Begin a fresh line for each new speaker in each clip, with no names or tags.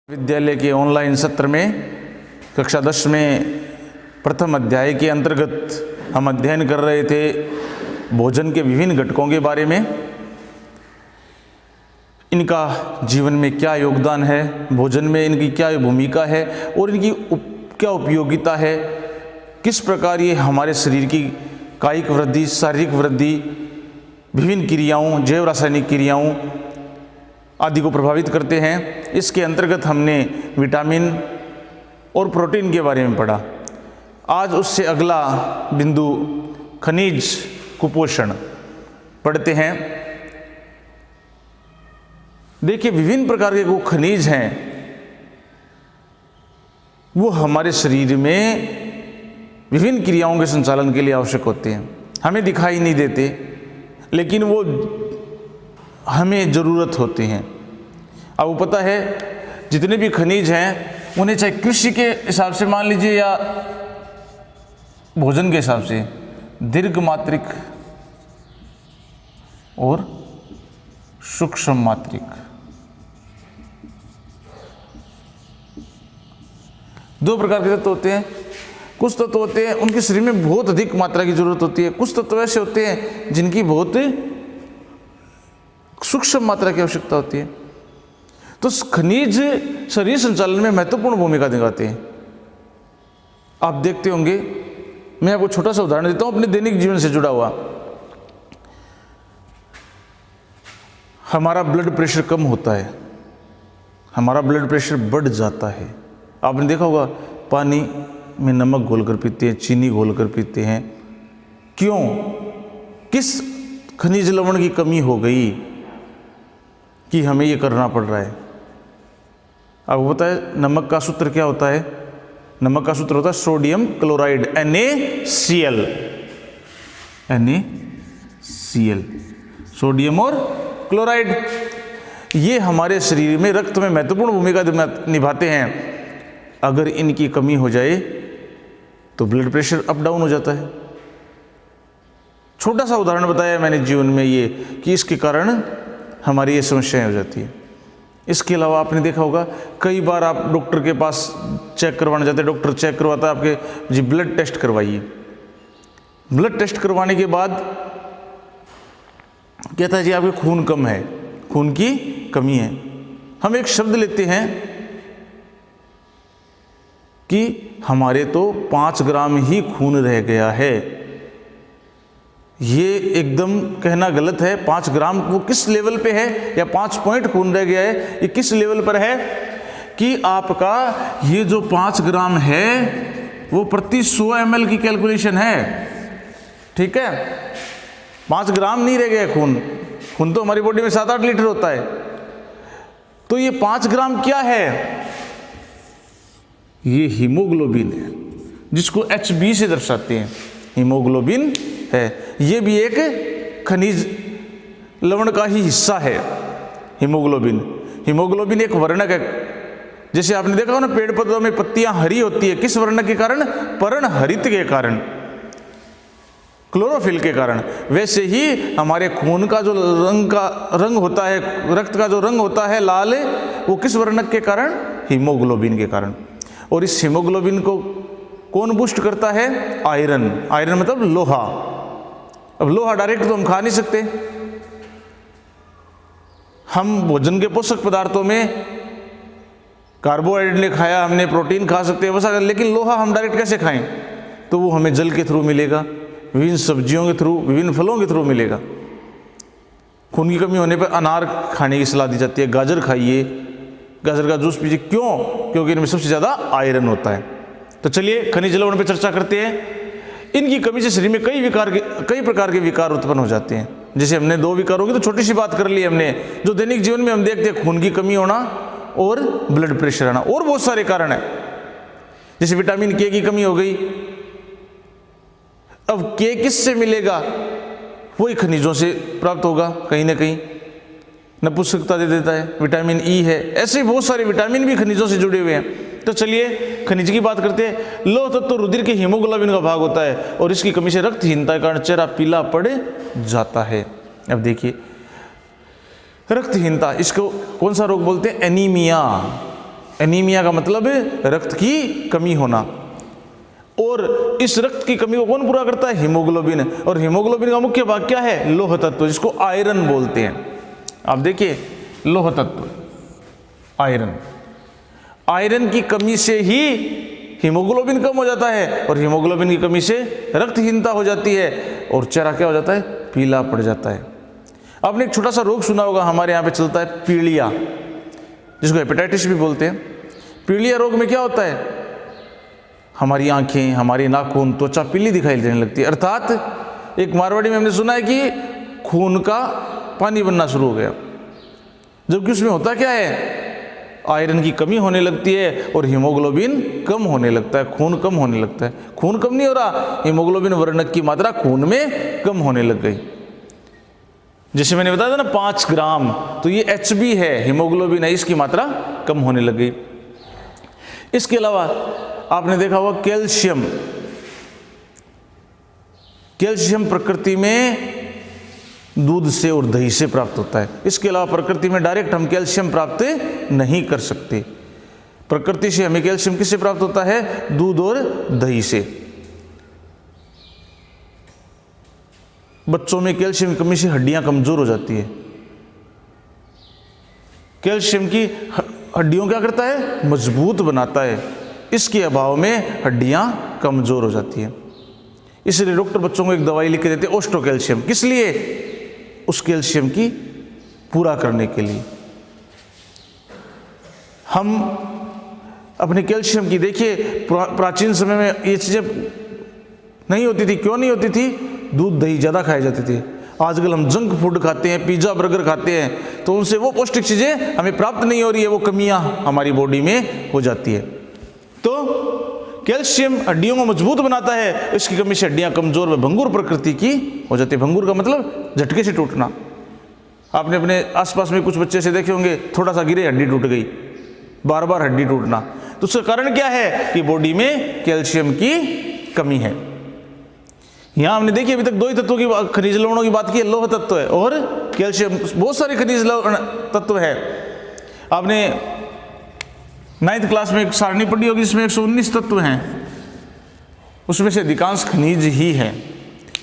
विद्यालय के ऑनलाइन सत्र में कक्षा 10 में प्रथम अध्याय के अंतर्गत हम अध्ययन कर रहे थे भोजन के विभिन्न घटकों के बारे में। इनका जीवन में क्या योगदान है, भोजन में इनकी क्या भूमिका है और इनकी क्या उपयोगिता है, किस प्रकार ये हमारे शरीर की कायिक वृद्धि, शारीरिक वृद्धि, विभिन्न क्रियाओं, जैव रासायनिक क्रियाओं आदि को प्रभावित करते हैं। इसके अंतर्गत हमने विटामिन और प्रोटीन के बारे में पढ़ा। आज उससे अगला बिंदु खनिज कुपोषण पढ़ते हैं। देखिए, विभिन्न प्रकार के वो खनिज हैं, वो हमारे शरीर में विभिन्न क्रियाओं के संचालन के लिए आवश्यक होते हैं। हमें दिखाई नहीं देते, लेकिन वो हमें ज़रूरत होती हैं। अब वो पता है जितने भी खनिज हैं उन्हें चाहे कृषि के हिसाब से मान लीजिए या भोजन के हिसाब से दीर्घ मात्रिक और सूक्ष्म मात्रिक दो प्रकार के तत्व होते हैं। कुछ तत्व होते हैं उनके शरीर में बहुत अधिक मात्रा की जरूरत होती है, कुछ तत्व ऐसे होते हैं जिनकी बहुत सूक्ष्म मात्रा की आवश्यकता होती है। तो खनिज शरीर संचालन में महत्वपूर्ण भूमिका निभाते हैं। आप देखते होंगे, मैं आपको छोटा सा उदाहरण देता हूं अपने दैनिक जीवन से जुड़ा हुआ। हमारा ब्लड प्रेशर कम होता है, हमारा ब्लड प्रेशर बढ़ जाता है। आपने देखा होगा पानी में नमक घोलकर पीते हैं, चीनी घोलकर पीते हैं। क्यों? किस खनिज लवण की कमी हो गई कि हमें ये करना पड़ रहा है? अब बताए नमक का सूत्र क्या होता है? नमक का सूत्र होता है सोडियम क्लोराइड, NaCl। सोडियम और क्लोराइड ये हमारे शरीर में रक्त में महत्वपूर्ण भूमिका निभाते हैं। अगर इनकी कमी हो जाए तो ब्लड प्रेशर अप डाउन हो जाता है। छोटा सा उदाहरण बताया मैंने जीवन में ये कि इसके कारण हमारी ये समस्याएं हो जाती है। इसके अलावा आपने देखा होगा कई बार आप डॉक्टर के पास चेक करवाने जाते हैं, डॉक्टर चेक करवाता है आपके जी ब्लड टेस्ट करवाइए। ब्लड टेस्ट करवाने के बाद कहता है जी आपके खून कम है, खून की कमी है। हम एक शब्द लेते हैं कि हमारे तो 5 ग्राम ही खून रह गया है। ये एकदम कहना गलत है। 5 ग्राम वो किस लेवल पे है, या 5 पॉइंट खून रह गया है, ये किस लेवल पर है कि आपका ये जो 5 ग्राम है वो प्रति 100 ml की कैलकुलेशन है। ठीक है, 5 ग्राम नहीं रह गया खून। खून तो हमारी बॉडी में 7-8 लीटर होता है। तो ये 5 ग्राम क्या है? ये हीमोग्लोबिन है, जिसको HB से दर्शाते हैं। हीमोग्लोबिन है, ये भी एक खनिज लवण का ही हिस्सा है। हीमोग्लोबिन एक वर्णक है। जैसे आपने देखा हो ना, पेड़ पौधों में पत्तियां हरी होती है, किस वर्णक के कारण? पर्णहरित के कारण, क्लोरोफिल के कारण। वैसे ही हमारे खून का जो रंग होता है, रक्त का जो रंग होता है लाल, वो किस वर्णक के कारण? हीमोग्लोबिन के कारण। और इस हीमोग्लोबिन को कौन बूस्ट करता है? आयरन। आयरन मतलब लोहा। अब लोहा डायरेक्ट तो हम खा नहीं सकते। हम भोजन के पोषक पदार्थों में कार्बोहाइड्रेट ने खाया, हमने प्रोटीन खा सकते हैं वैसा, लेकिन लोहा हम डायरेक्ट कैसे खाएं? तो वो हमें जल के थ्रू मिलेगा, विभिन्न सब्जियों के थ्रू, विभिन्न फलों के थ्रू मिलेगा। खून की कमी होने पर अनार खाने की सलाह दी जाती है। गाजर खाइए, गाजर का जूस पीजिए। क्यों? क्योंकि इनमें सबसे ज़्यादा आयरन होता है। तो चलिए खनिज लवण पर चर्चा करते हैं। इनकी कमी से शरीर में कई प्रकार के विकार उत्पन्न हो जाते हैं। जैसे हमने 2 विकारों की तो छोटी सी बात कर ली हमने, जो दैनिक जीवन में हम देखते हैं, खून की कमी होना और ब्लड प्रेशर आना। और बहुत सारे कारण हैं, जैसे विटामिन के की कमी हो गई। अब के किससे मिलेगा? वही खनिजों से प्राप्त होगा कहीं ना कहीं, नपुंसकता दे देता है। विटामिन ई है, ऐसे बहुत सारे विटामिन भी खनिजों से जुड़े हुए हैं। तो चलिए खनिज की बात करते हैं। लौह तत्व तो रुधिर के हीमोग्लोबिन का भाग होता है और इसकी कमी से रक्तहीनता के कारण चेहरा पीला पड़ जाता है। अब देखिए, रक्तहीनता, इसको कौन सा रोग बोलते हैं? एनीमिया। एनीमिया का मतलब रक्त की कमी होना, और इस रक्त की कमी को कौन पूरा करता है? हीमोग्लोबिन। और हीमोग्लोबिन का मुख्य भाग क्या है? लौह तत्व, जिसको आयरन बोलते हैं। आप देखिए, लौह तत्व आयरन, आयरन की कमी से ही हीमोग्लोबिन कम हो जाता है, और हीमोग्लोबिन की कमी से रक्तहीनता हो जाती है, और चेहरा क्या हो जाता है? पीला पड़ जाता है। आपने एक छोटा सा रोग सुना होगा, हमारे यहाँ पे चलता है पीलिया, जिसको हेपेटाइटिस भी बोलते हैं। पीलिया रोग में क्या होता है? हमारी आंखें, हमारी नाखून, त्वचा पीली दिखाई देने लगती है। अर्थात एक मारवाड़ी में हमने सुना है कि खून का पानी बनना शुरू हो गया, जबकि उसमें होता क्या है? आयरन की कमी होने लगती है और हीमोग्लोबिन कम होने लगता है, खून कम होने लगता है। खून कम नहीं हो रहा, हीमोग्लोबिन वर्णक की मात्रा खून में कम होने लग गई। जैसे मैंने बताया था ना 5 ग्राम, तो ये HB है, हीमोग्लोबिन है, इसकी मात्रा कम होने लग गई। इसके अलावा आपने देखा होगा कैल्शियम, कैल्शियम प्रकृति में दूध से और दही से प्राप्त होता है। इसके अलावा प्रकृति में डायरेक्ट हम कैल्शियम प्राप्त नहीं कर सकते। प्रकृति से हमें कैल्शियम किससे प्राप्त होता है? दूध और दही से। बच्चों में कैल्शियम की कमी से हड्डियां कमजोर हो जाती है। कैल्शियम की हड्डियों क्या करता है? मजबूत बनाता है। इसके अभाव में हड्डियां कमजोर हो जाती है। इसलिए डॉक्टर बच्चों को एक दवाई लिख के देते हैं, ऑस्टो कैल्शियम। किस लिए? उस कैल्शियम की पूरा करने के लिए। हम अपने कैल्शियम की देखिए, प्राचीन समय में ये चीजें नहीं होती थी। क्यों नहीं होती थी? दूध दही ज्यादा खाए जाते थे। आजकल हम जंक फूड खाते हैं, पिज्जा बर्गर खाते हैं, तो उनसे वो पौष्टिक चीजें हमें प्राप्त नहीं हो रही है, वो कमियां हमारी बॉडी में हो जाती है। तो कैल्शियम हड्डियों को मजबूत बनाता है, इसकी कमी से हड्डियां कमजोर व भंगुर प्रकृति की हो जाती है। भंगुर का मतलब झटके से टूटना। आपने अपने आसपास में कुछ बच्चे से देखे होंगे, थोड़ा सा गिरे हड्डी टूट गई, बार बार हड्डी टूटना। तो उसका कारण क्या है? कि बॉडी में कैल्शियम की कमी है। यहां हमने देखिए अभी तक 2 ही तत्वों की, खनिज लवणों की बात की है, लौह तत्व है और कैल्शियम। बहुत सारे खनिज तत्व है। आपने 9th क्लास में एक सारणी पढ़ी होगी जिसमें 119 तत्व हैं, उसमें से अधिकांश खनिज ही है।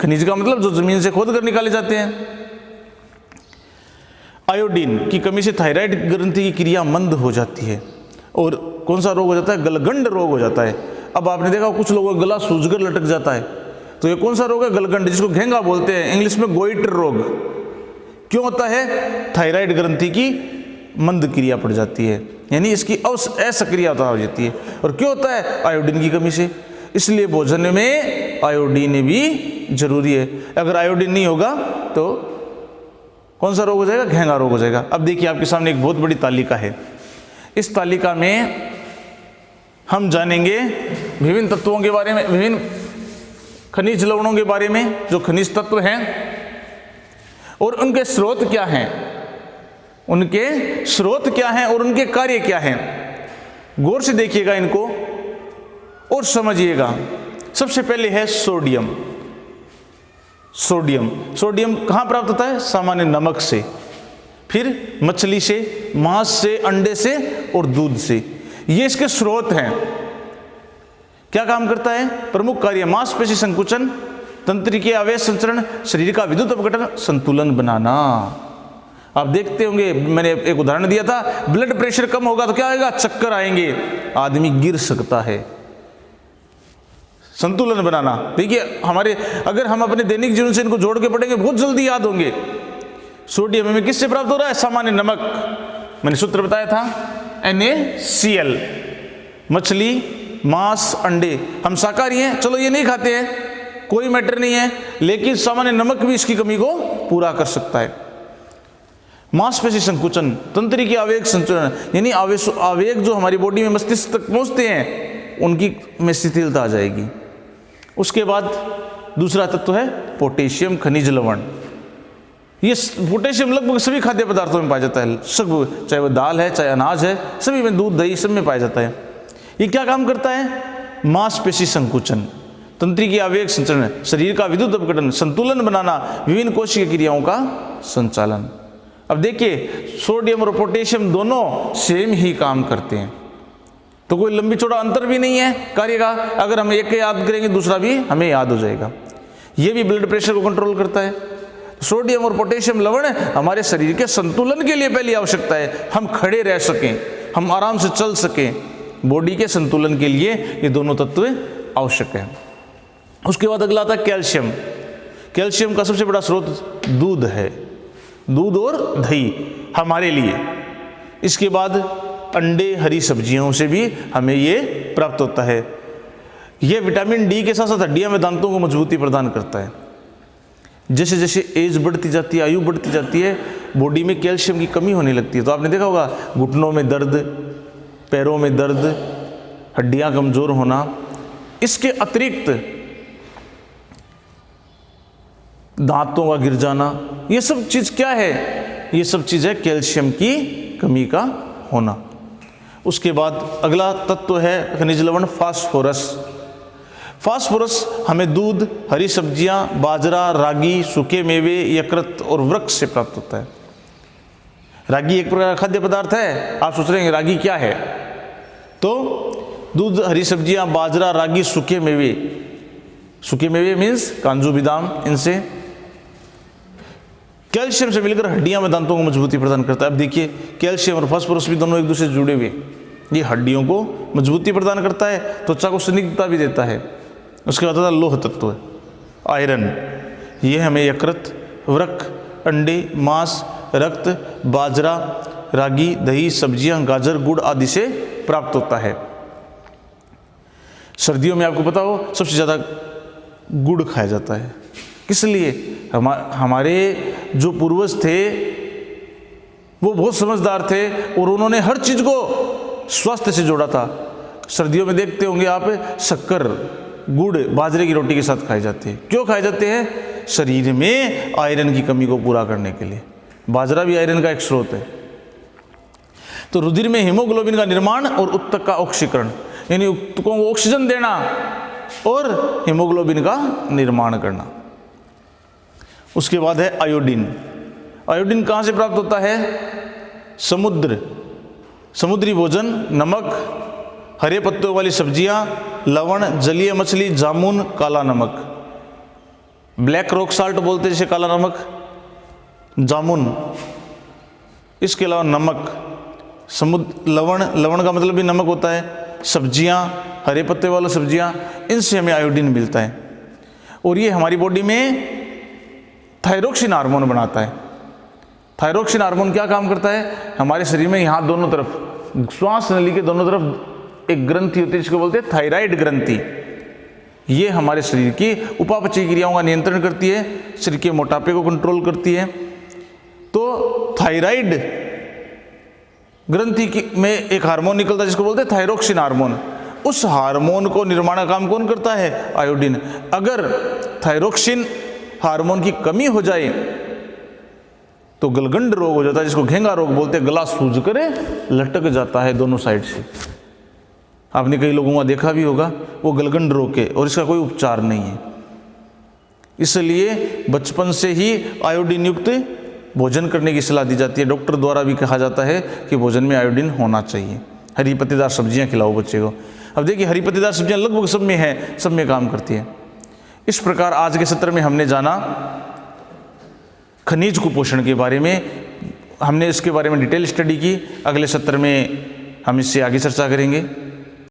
खनिज का मतलब जो जमीन से खोद कर निकाले जाते हैं। आयोडीन की कमी से थायराइड ग्रंथि की क्रिया मंद हो जाती है, और कौन सा रोग हो जाता है? गलगंड रोग हो जाता है। अब आपने देखा कुछ लोगों का गला सूजकर लटक जाता है, तो ये कौन सा रोग है? गलगंड, जिसको घेंगा बोलते हैं, इंग्लिश में गोइटर रोग। क्यों होता है? थायराइड ग्रंथि की मंद क्रिया पड़ जाती है, यानी इसकी असक्रियता हो जाती है। और क्यों होता है? आयोडीन की कमी से। इसलिए भोजन में आयोडीन भी जरूरी है। अगर आयोडीन नहीं होगा तो कौन सा रोग हो जाएगा? घेंगा रोग हो जाएगा। अब देखिए आपके सामने एक बहुत बड़ी तालिका है। इस तालिका में हम जानेंगे विभिन्न तत्वों के बारे में, विभिन्न खनिज लवणों के बारे में, जो खनिज तत्व हैं और उनके स्रोत क्या हैं, उनके स्रोत क्या हैं और उनके कार्य क्या हैं। गौर से देखिएगा इनको और समझिएगा। सबसे पहले है सोडियम। सोडियम, सोडियम कहाँ प्राप्त होता है? सामान्य नमक से, फिर मछली से, मांस से, अंडे से और दूध से। ये इसके स्रोत हैं। क्या काम करता है? प्रमुख कार्य मांसपेशी संकुचन, तंत्रिकीय आवेश संचरण, शरीर का विद्युत अपघटन, संतुलन बनाना। आप देखते होंगे, मैंने एक उदाहरण दिया था, ब्लड प्रेशर कम होगा तो क्या आएगा? चक्कर आएंगे, आदमी गिर सकता है। संतुलन बनाना, देखिए हमारे, अगर हम अपने दैनिक जीवन से इनको जोड़ के पढ़ेंगे बहुत जल्दी याद होंगे। सोडियम हमें किससे प्राप्त हो रहा है? सामान्य नमक। मैंने सूत्र बताया था, NaCl। मछली, मांस, अंडे, हम शाकाहारी हैं, चलो ये नहीं खाते हैं, कोई मैटर नहीं है, लेकिन सामान्य नमक भी इसकी कमी को पूरा कर सकता है। मांसपेशी संकुचन, तंत्रिकी आवेग संचरण, यानी आवेग जो हमारी बॉडी में मस्तिष्क तक पहुंचते हैं उनकी में शिथिलता आ जाएगी। उसके बाद दूसरा तत्व है पोटेशियम खनिज लवण। ये पोटेशियम लगभग सभी खाद्य पदार्थों में पाया जाता है, सब, चाहे वो दाल है, चाहे अनाज है, सभी में, दूध दही सब में पाया जाता है। ये क्या काम करता है? मांसपेशी संकुचन, तंत्रिकी आवेग संचरण, शरीर का विद्युत अपघटन, संतुलन बनाना, विभिन्न कोशिकीय क्रियाओं का संचालन। अब देखिए सोडियम और पोटेशियम दोनों सेम ही काम करते हैं, तो कोई लंबी चौड़ा अंतर भी नहीं है कार्य का। अगर हम एक याद करेंगे दूसरा भी हमें याद हो जाएगा। ये भी ब्लड प्रेशर को कंट्रोल करता है। सोडियम और पोटेशियम लवण हमारे शरीर के संतुलन के लिए पहली आवश्यकता है, हम खड़े रह सकें, हम आराम से चल सकें, बॉडी के संतुलन के लिए ये दोनों तत्व आवश्यक है। उसके बाद अगला आता है कैल्शियम। कैल्शियम का सबसे बड़ा स्रोत दूध है, दूध और दही हमारे लिए। इसके बाद अंडे, हरी सब्जियों से भी हमें ये प्राप्त होता है। ये विटामिन डी के साथ साथ हड्डियां में दांतों को मजबूती प्रदान करता है। जैसे जैसे एज बढ़ती जाती है, आयु बढ़ती जाती है, बॉडी में कैल्शियम की कमी होने लगती है। तो आपने देखा होगा घुटनों में दर्द, पैरों में दर्द, हड्डियां कमजोर होना। इसके अतिरिक्त दांतों का गिर जाना, ये सब चीज क्या है? ये सब चीज है कैल्शियम की कमी का होना। उसके बाद अगला तत्व है खनिज लवण फास्फोरस। फास्फोरस हमें दूध, हरी सब्जियां, बाजरा, रागी, सूखे मेवे, यकृत और वृक्ष से प्राप्त होता है। रागी एक प्रकार का खाद्य पदार्थ है। आप सोच रहे हैं रागी क्या है? तो दूध, हरी सब्जियां, बाजरा, रागी, सूखे मेवे। सूखे मेवे मीन्स काजू, बादाम, इनसे कैल्शियम से मिलकर हड्डियां में दांतों को मजबूती प्रदान करता है। अब देखिए कैल्शियम और फास्फोरस भी दोनों एक दूसरे से जुड़े हुए। ये हड्डियों को मजबूती प्रदान करता है, त्वचा को स्निग्धता भी देता है। उसके बाद आता है लौह तत्व आयरन। ये हमें यकृत, वृक्क, अंडे, मांस, रक्त, बाजरा, रागी, दही, सब्जियां, गाजर, गुड़ आदि से प्राप्त होता है। सर्दियों में आपको पता हो सबसे ज़्यादा गुड़ खाया जाता है। किस लिए? हमारे जो पूर्वज थे वो बहुत समझदार थे और उन्होंने हर चीज़ को स्वास्थ्य से जोड़ा था। सर्दियों में देखते होंगे आप शक्कर, गुड़, बाजरे की रोटी के साथ खाए जाते हैं। क्यों खाए जाते हैं? शरीर में आयरन की कमी को पूरा करने के लिए। बाजरा भी आयरन का एक स्रोत है। तो रुधिर में हीमोग्लोबिन का निर्माण और उत्तक का ऑक्सीकरण, यानी उत्तकों को ऑक्सीजन देना और हीमोग्लोबिन का निर्माण करना। उसके बाद है आयोडीन। आयोडीन कहाँ से प्राप्त होता है? समुद्री भोजन, नमक, हरे पत्तों वाली सब्जियां, लवण, जलीय मछली, जामुन, काला नमक, ब्लैक रॉक साल्ट बोलते हैं जैसे काला नमक, जामुन। इसके अलावा नमक, लवण का मतलब भी नमक होता है। सब्जियां, हरे पत्ते वाली सब्जियां, इनसे हमें आयोडीन मिलता है। और ये हमारी बॉडी में थायरोक्सिन हार्मोन बनाता है। थायरोक्सिन हार्मोन क्या काम करता है? हमारे शरीर में यहाँ दोनों तरफ, श्वास नली के दोनों तरफ एक ग्रंथि होती है जिसको बोलते हैं थायराइड ग्रंथि। ये हमारे शरीर की उपापचयी क्रियाओं का नियंत्रण करती है, शरीर के मोटापे को कंट्रोल करती है। तो थायराइड ग्रंथि में एक हार्मोन निकलता है जिसको बोलते हैं थायरोक्सिन हार्मोन। उस हार्मोन को निर्माण का काम कौन करता है? आयोडीन। अगर थायरोक्सिन हार्मोन की कमी हो जाए तो गलगंड रोग हो जाता है, जिसको घेंगा रोग बोलते हैं। गला सूज कर लटक जाता है दोनों साइड से। आपने कई लोगों का देखा भी होगा वो गलगंड रोग के, और इसका कोई उपचार नहीं है। इसलिए बचपन से ही आयोडीन युक्त भोजन करने की सलाह दी जाती है। डॉक्टर द्वारा भी कहा जाता है कि भोजन में आयोडीन होना चाहिए। हरी पत्तेदार सब्जियां खिलाओ बच्चे को। अब देखिए हरी पत्तेदार सब्जियां लगभग सब में है, सब में काम करती है। इस प्रकार आज के सत्र में हमने जाना खनिज कुपोषण के बारे में। हमने इसके बारे में डिटेल स्टडी की। अगले सत्र में हम इससे आगे चर्चा करेंगे।